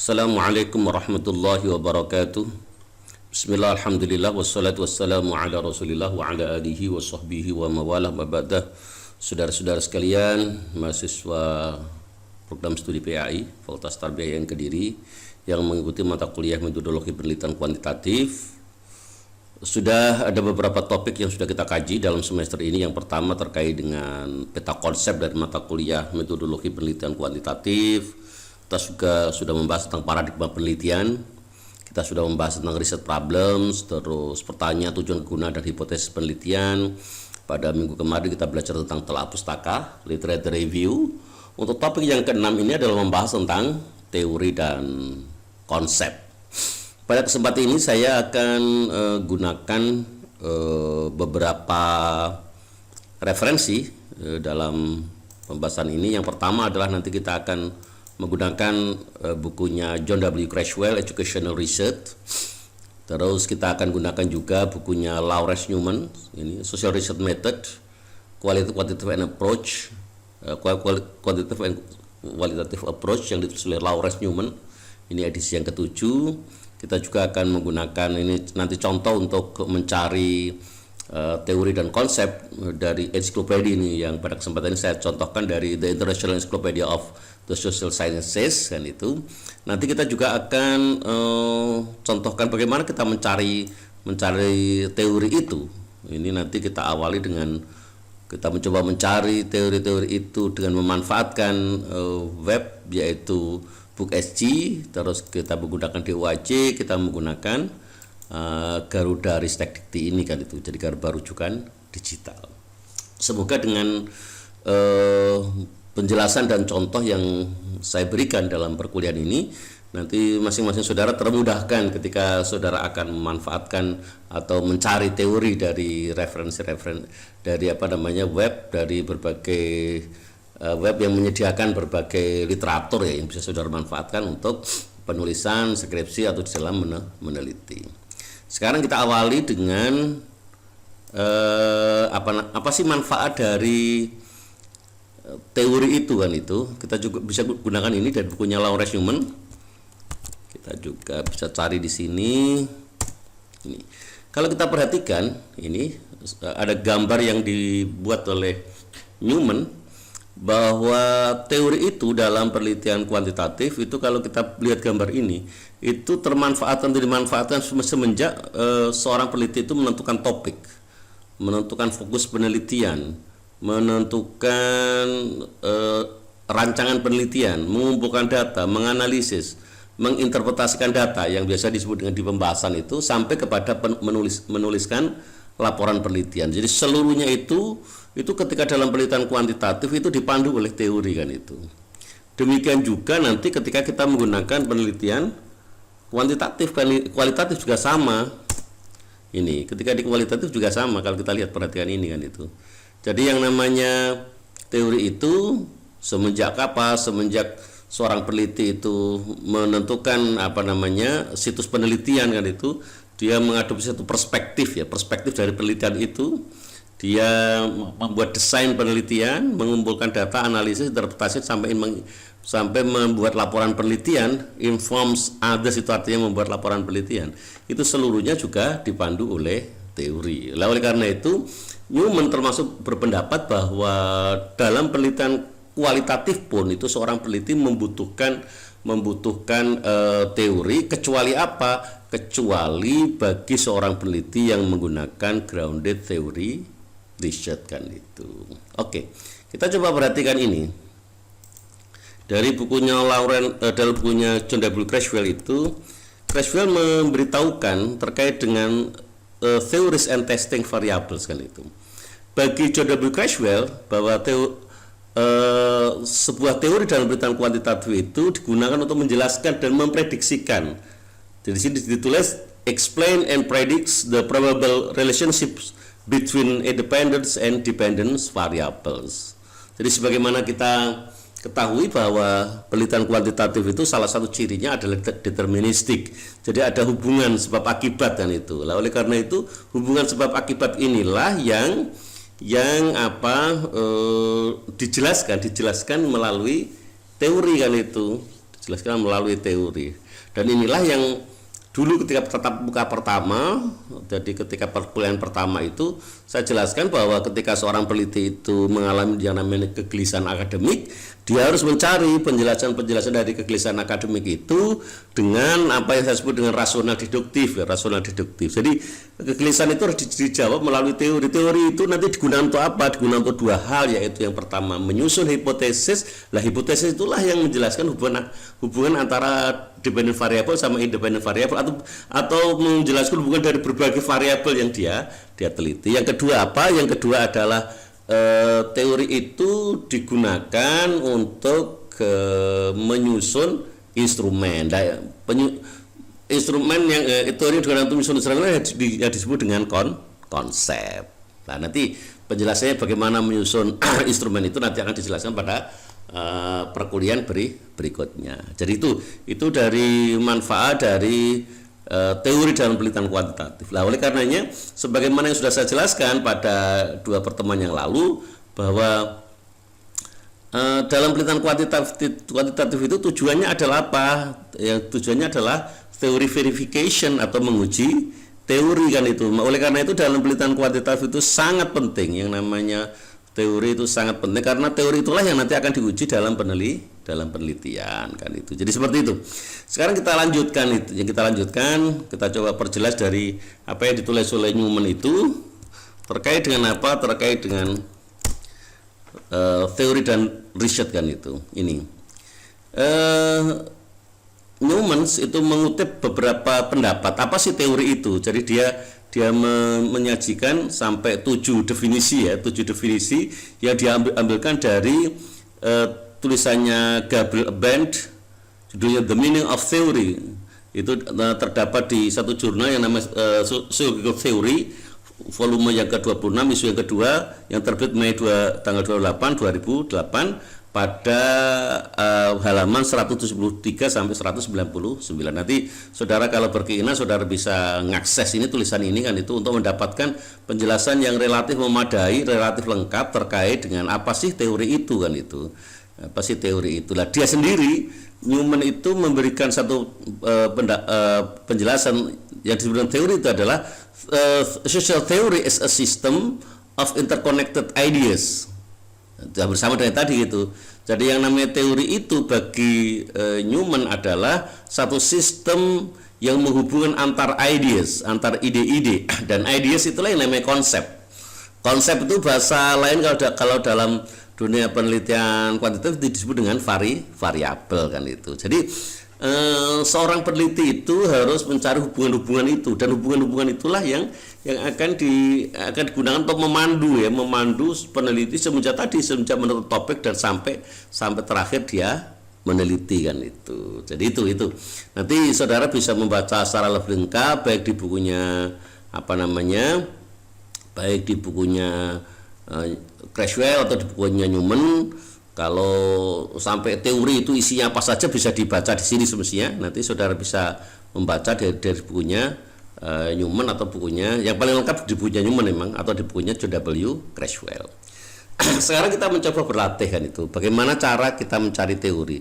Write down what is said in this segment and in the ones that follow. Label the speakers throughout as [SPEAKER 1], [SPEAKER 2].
[SPEAKER 1] Assalamualaikum warahmatullahi wabarakatuh. Bismillah, alhamdulillah, wassalatu wassalamu ala rasulillah wa ala alihi wa sahbihi wa mawalah mabadah. Saudara-saudara sekalian, mahasiswa program studi PAI Fakultas Tarbiyah yang Kediri yang mengikuti mata kuliah metodologi penelitian kuantitatif. Sudah ada beberapa topik yang sudah kita kaji dalam semester ini. Yang pertama terkait dengan peta konsep dari mata kuliah metodologi penelitian kuantitatif. Kita juga sudah membahas tentang paradigma penelitian. Kita sudah membahas tentang riset problems, terus pertanyaan, tujuan, kegunaan, dan hipotesis penelitian. Pada minggu kemarin kita belajar tentang telah pustaka, literature review. Untuk topik yang keenam ini adalah membahas tentang teori dan konsep. Pada kesempatan ini saya akan gunakan beberapa referensi dalam pembahasan ini. Yang pertama adalah nanti kita akan menggunakan bukunya John W. Creswell, Educational Research. Terus kita akan gunakan juga bukunya Lawrence Newman, ini Social Research Method, Qualitative and Approach, Quantitative and Qualitative Approach yang ditulis oleh Lawrence Newman. Ini edisi yang ketujuh. Kita juga akan menggunakan ini nanti contoh untuk mencari teori dan konsep dari ensiklopedia ini, yang pada kesempatan ini saya contohkan dari The International Encyclopedia of the Social Sciences, kan itu. Nanti kita juga akan contohkan bagaimana kita mencari teori itu. Ini nanti kita awali dengan kita mencoba mencari teori-teori itu dengan memanfaatkan web yaitu Book.SG, terus kita menggunakan DOAJ, kita menggunakan Garuda Ristek Dikti ini, kan itu, jadi Garuda rujukan digital. Semoga dengan penjelasan dan contoh yang saya berikan dalam perkuliahan ini, nanti masing-masing saudara termudahkan ketika saudara akan memanfaatkan atau mencari teori dari referensi-referensi dari web, dari berbagai web yang menyediakan berbagai literatur ya, yang bisa saudara manfaatkan untuk penulisan, skripsi atau dalam meneliti. Sekarang kita awali dengan apa sih manfaat dari teori itu, kan itu. Kita juga bisa gunakan ini dari bukunya Lawrence Newman. Kita juga bisa cari di sini. Ini. Kalau kita perhatikan, ini ada gambar yang dibuat oleh Newman bahwa teori itu dalam penelitian kuantitatif itu, kalau kita lihat gambar ini, itu dimanfaatkan semenjak seorang peneliti itu menentukan topik, menentukan fokus penelitian, menentukan rancangan penelitian, mengumpulkan data, menganalisis, menginterpretasikan data yang biasa disebut dengan di pembahasan itu, sampai kepada menuliskan laporan penelitian. Jadi seluruhnya itu ketika dalam penelitian kuantitatif itu dipandu oleh teori, kan itu. Demikian juga nanti ketika kita menggunakan penelitian kuantitatif, kualitatif juga sama. Ini ketika di kualitatif juga sama, kalau kita lihat, perhatikan ini, kan itu. Jadi yang namanya teori itu semenjak seorang peneliti itu menentukan situs penelitian, kan itu, dia mengadopsi satu perspektif dari penelitian itu. Dia membuat desain penelitian, mengumpulkan data, analisis, interpretasi, sampai membuat laporan penelitian, informs others, itu artinya membuat laporan penelitian. Itu seluruhnya juga dipandu oleh teori. Oleh karena itu, Newman termasuk berpendapat bahwa dalam penelitian kualitatif pun itu seorang peneliti membutuhkan teori, kecuali apa? Kecuali bagi seorang peneliti yang menggunakan grounded theory research, kan itu. Oke, kita coba perhatikan ini dari bukunya dalam bukunya John W. Creswell itu. Creswell memberitahukan terkait dengan theories and testing variables, kan itu. Bagi John W. Creswell, bahwa sebuah teori dalam penelitian kuantitatif itu digunakan untuk menjelaskan dan memprediksikan. Jadi di sini ditulis explain and predicts the probable relationships between independence and dependence variables. Jadi sebagaimana kita ketahui bahwa penelitian kuantitatif itu salah satu cirinya adalah deterministik. Jadi ada hubungan sebab akibat, kan itu. Oleh karena itu, hubungan sebab akibat inilah yang dijelaskan melalui teori, kan itu. dijelaskan melalui teori. Dan inilah yang dulu ketika tatap muka pertama, jadi ketika perkuliahan pertama itu saya jelaskan bahwa ketika seorang peneliti itu mengalami yang namanya kegelisahan akademik, dia harus mencari penjelasan-penjelasan dari kegelisahan akademik itu dengan apa yang saya sebut dengan rasional deduktif, ya, rasional deduktif. Jadi kegelisahan itu harus dijawab melalui teori. Teori itu nanti digunakan untuk apa? Digunakan untuk dua hal, yaitu yang pertama menyusun hipotesis. Lah hipotesis itulah yang menjelaskan hubungan antara dependent variable sama independent variable atau menjelaskan hubungan dari berbagai variabel yang dia teliti. Yang kedua apa? Yang kedua adalah teori itu digunakan untuk menyusun instrumen. Instrumen yang teori digunakan untuk menyusun instrumen yang disebut dengan konsep. Nah, nanti penjelasannya bagaimana menyusun instrumen itu nanti akan dijelaskan pada perkuliahan berikutnya. Jadi itu dari manfaat dari teori dalam penelitian kuantitatif. Oleh karenanya, sebagaimana yang sudah saya jelaskan pada dua pertemuan yang lalu, bahwa dalam penelitian kuantitatif itu tujuannya adalah apa? Yang tujuannya adalah teori verification atau menguji teori kan itu. Oleh karena itu dalam penelitian kuantitatif itu sangat penting yang namanya teori itu sangat penting, karena teori itulah yang nanti akan diuji dalam penelitian kan itu. Jadi seperti itu. Sekarang kita lanjutkan itu. Yang kita lanjutkan, kita coba perjelas dari apa yang ditulis oleh Newman itu terkait dengan apa? Terkait dengan teori dan riset kan itu. Ini Newman itu mengutip beberapa pendapat. Apa sih teori itu? Jadi dia menyajikan sampai 7 definisi yang diambilkan dari tulisannya Gabriel Band, judulnya The Meaning of Theory. Itu terdapat di satu jurnal yang namanya Psychological Theory, volume yang ke-26, isu yang kedua, yang terbit Mei tanggal 28 2008 pada halaman 173 sampai 199. Nanti saudara kalau berkeinginan saudara bisa mengakses ini, tulisan ini kan itu, untuk mendapatkan penjelasan yang relatif memadai, relatif lengkap terkait dengan apa sih teori itu kan itu. Apa sih teori itu? Lah dia sendiri Newman itu memberikan satu penjelasan yang disebutkan teori itu adalah social theory is a system of interconnected ideas. Bersama dengan tadi gitu. Jadi yang namanya teori itu bagi Newman adalah satu sistem yang menghubungkan antar ideas, antar ide-ide, dan ideas itulah yang namanya konsep. Konsep itu bahasa lain kalau dalam dunia penelitian kuantitatif disebut dengan variabel kan itu. Jadi seorang peneliti itu harus mencari hubungan-hubungan itu, dan hubungan-hubungan itulah yang akan digunakan untuk memandu peneliti semenjak menurut topik dan sampai terakhir dia meneliti kan itu. Jadi itu nanti saudara bisa membaca secara lebih lengkap baik di bukunya baik di bukunya Creswell atau di bukunya Newman. Kalau sampai teori itu isinya apa saja bisa dibaca di sini semestinya. Nanti saudara bisa membaca dari bukunya Newman atau bukunya yang paling lengkap di bukunya Newman memang, atau di bukunya John W. Creswell. Sekarang kita mencoba berlatih kan itu. Bagaimana cara kita mencari teori?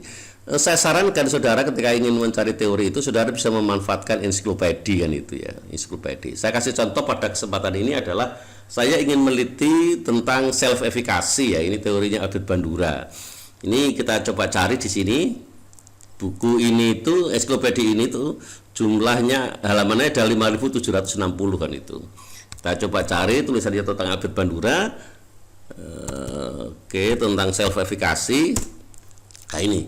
[SPEAKER 1] Saya sarankan saudara ketika ingin mencari teori itu saudara bisa memanfaatkan ensiklopedia kan itu ya, ensiklopedia. Saya kasih contoh pada kesempatan ini adalah saya ingin meneliti tentang self efficacy ya. Ini teorinya Albert Bandura. Ini kita coba cari di sini. Buku ini itu, ensiklopedia ini tuh jumlahnya halamannya ada 5.760 kan itu. Kita coba cari tulisannya tentang Albert Bandura. Oke, tentang self efficacy. Nah ini.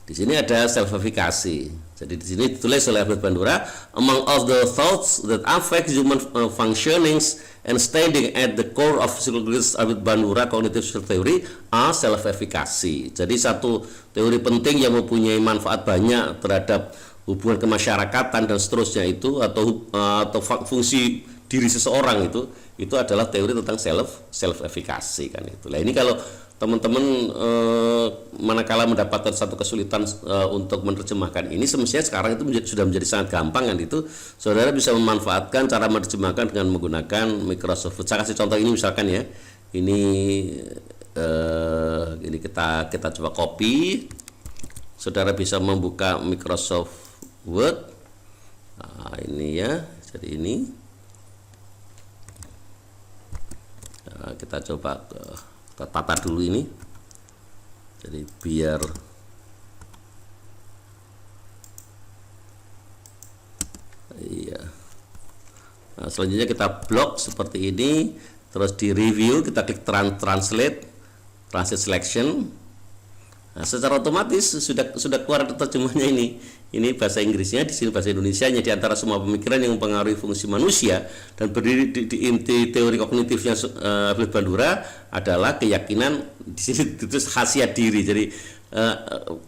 [SPEAKER 1] Di sini ada self efficacy. Jadi di sini ditulis oleh Albert Bandura, among all the thoughts that affect human functionings and standing at the core of psychologist Albert Bandura cognitive theory are self efficacy. Jadi satu teori penting yang mempunyai manfaat banyak terhadap hubungan kemasyarakatan dan seterusnya itu, atau fungsi diri seseorang itu adalah teori tentang self efficacy kan itu. Nah ini kalau teman-teman manakala mendapatkan satu kesulitan untuk menerjemahkan ini, semestinya sekarang itu sudah menjadi sangat gampang kan itu. Saudara bisa memanfaatkan cara menerjemahkan dengan menggunakan Microsoft Word. Saya kasih contoh ini misalkan ya. Ini kita coba copy saudara bisa membuka Microsoft Word. Nah, ini ya, jadi ini kita coba kita tata dulu ini, jadi biar iya. Nah, selanjutnya kita blok seperti ini, terus di review kita klik translate selection. Nah, secara otomatis sudah keluar terjemahnya ini. Ini bahasa Inggrisnya, di sini bahasa Indonesianya. Di antara semua pemikiran yang mempengaruhi fungsi manusia dan berdiri di inti teori kognitifnya Habib Bandura adalah keyakinan, di sini itu khasiat diri. Jadi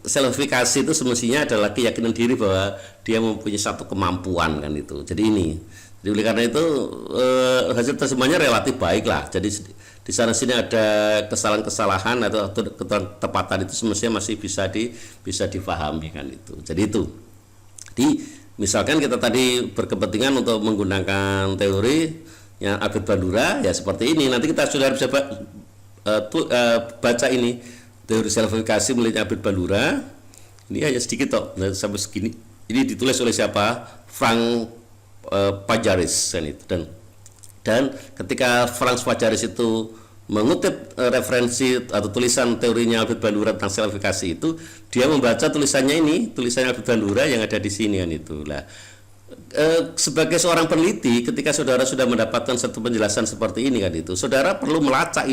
[SPEAKER 1] selfifikasi itu semestinya adalah keyakinan diri bahwa dia mempunyai satu kemampuan kan itu. Jadi ini. Jadi oleh karena itu hasil terjemahnya relatif baik lah. Jadi di sana sini ada kesalahan-kesalahan atau ketepatan itu semestinya masih bisa difahami kan itu. Jadi itu. Jadi misalkan kita tadi berkepentingan untuk menggunakan teori yang Habib Bandura ya seperti ini. Nanti kita sudah bisa baca ini teori selfifikasi milik Habib Bandura. Ini hanya sedikit toh, sampai segini. Ini ditulis oleh siapa? Frank Pajaris kan itu. Dan ketika Franz Pajaris itu mengutip referensi atau tulisan teorinya Habib Bandura tentang selfifikasi itu, dia membaca tulisannya Habib Bandura yang ada di sini kan itu. Lah, sebagai seorang peneliti, ketika saudara sudah mendapatkan satu penjelasan seperti ini kan itu, saudara perlu melacak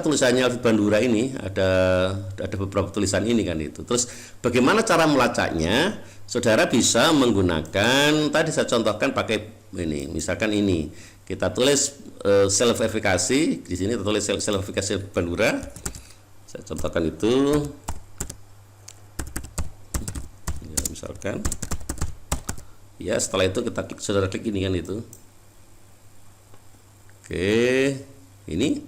[SPEAKER 1] tulisannya Habib Bandura ini, ada beberapa tulisan ini kan itu. Terus bagaimana cara melacaknya? Saudara bisa menggunakan, tadi saya contohkan pakai ini, misalkan ini kita tulis self-efficacy, di sini kita tulis self-efficacy Bandura. Saya contohkan itu, ya, misalkan, ya setelah itu kita klik, saudara klik ini kan itu. Oke, ini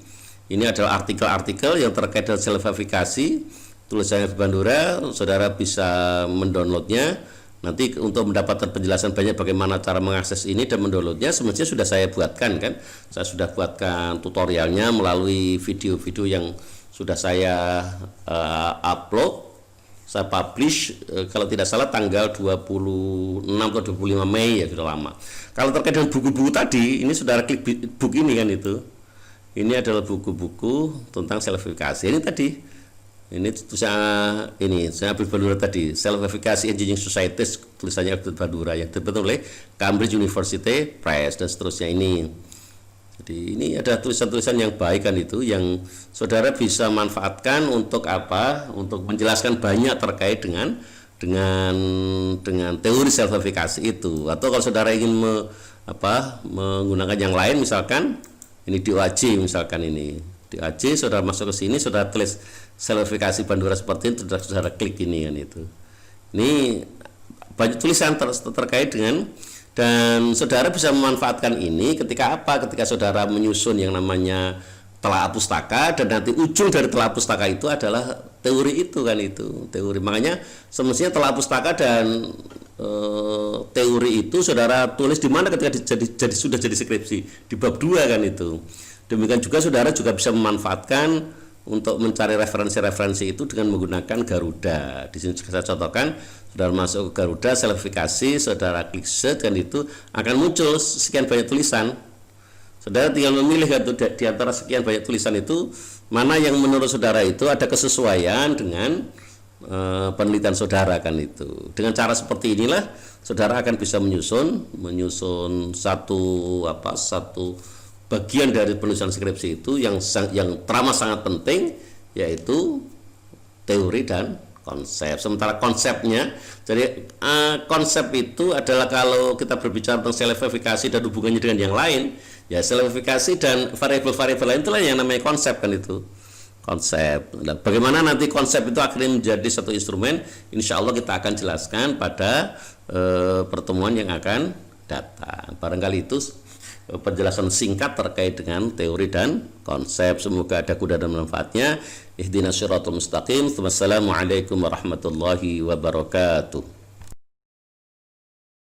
[SPEAKER 1] adalah artikel-artikel yang terkait dengan self-efficacy tulisannya Bandura. Saudara bisa mendownloadnya. Nanti untuk mendapatkan penjelasan banyak bagaimana cara mengakses ini dan mendownloadnya, semestinya sudah saya buatkan kan. Saya sudah buatkan tutorialnya melalui video-video yang sudah saya upload, saya publish kalau tidak salah tanggal 26 atau 25 Mei ya, sudah lama. Kalau terkait dengan buku-buku tadi, ini saudara klik book ini kan itu. Ini adalah buku-buku tentang self-efficacy. Ini tadi. Ini saya Habib Bandura tadi, Self-Efficacy Engineering Society, tulisannya Habib Bandura yang diterbitkan oleh Cambridge University Press dan seterusnya ini. Jadi ini ada tulisan-tulisan yang baik kan itu, yang saudara bisa manfaatkan untuk apa? Untuk menjelaskan banyak terkait dengan teori self-efficacy itu. Atau kalau saudara ingin menggunakan yang lain, misalkan ini DOAJ, misalkan ini DOAJ, saudara masuk ke sini, saudara tulis self-efficacy Bandura seperti itu, saudara klik ini kan itu. Ini banyak tulisan terkait dengan, dan saudara bisa memanfaatkan ini ketika apa? Ketika saudara menyusun yang namanya telaah pustaka, dan nanti ujung dari telaah pustaka itu adalah teori itu kan itu, teori. Makanya semestinya telaah pustaka dan teori itu saudara tulis di mana ketika sudah jadi skripsi di bab 2 kan itu. Demikian juga saudara juga bisa memanfaatkan untuk mencari referensi-referensi itu dengan menggunakan Garuda. Di sini saya contohkan, saudara masuk ke Garuda self-efficacy, saudara klik search kan itu akan muncul sekian banyak tulisan. Saudara tinggal memilih di antara sekian banyak tulisan itu mana yang menurut saudara itu ada kesesuaian dengan penelitian saudara kan itu. Dengan cara seperti inilah saudara akan bisa menyusun satu bagian dari penulisan skripsi itu yang teramat sangat penting, yaitu teori dan konsep. Sementara konsepnya, jadi konsep itu adalah kalau kita berbicara tentang self-efficacy dan hubungannya dengan yang lain, ya self-efficacy dan variabel-variabel lain itulah yang namanya konsep kan itu. Konsep. Nah, bagaimana nanti konsep itu akhirnya menjadi satu instrumen, insya Allah kita akan jelaskan pada pertemuan yang akan datang. Barangkali itu penjelasan singkat terkait dengan teori dan konsep. Semoga ada guna dan manfaatnya. Ihdinas siratal mustaqim. Wassalamualaikum warahmatullahi wabarakatuh.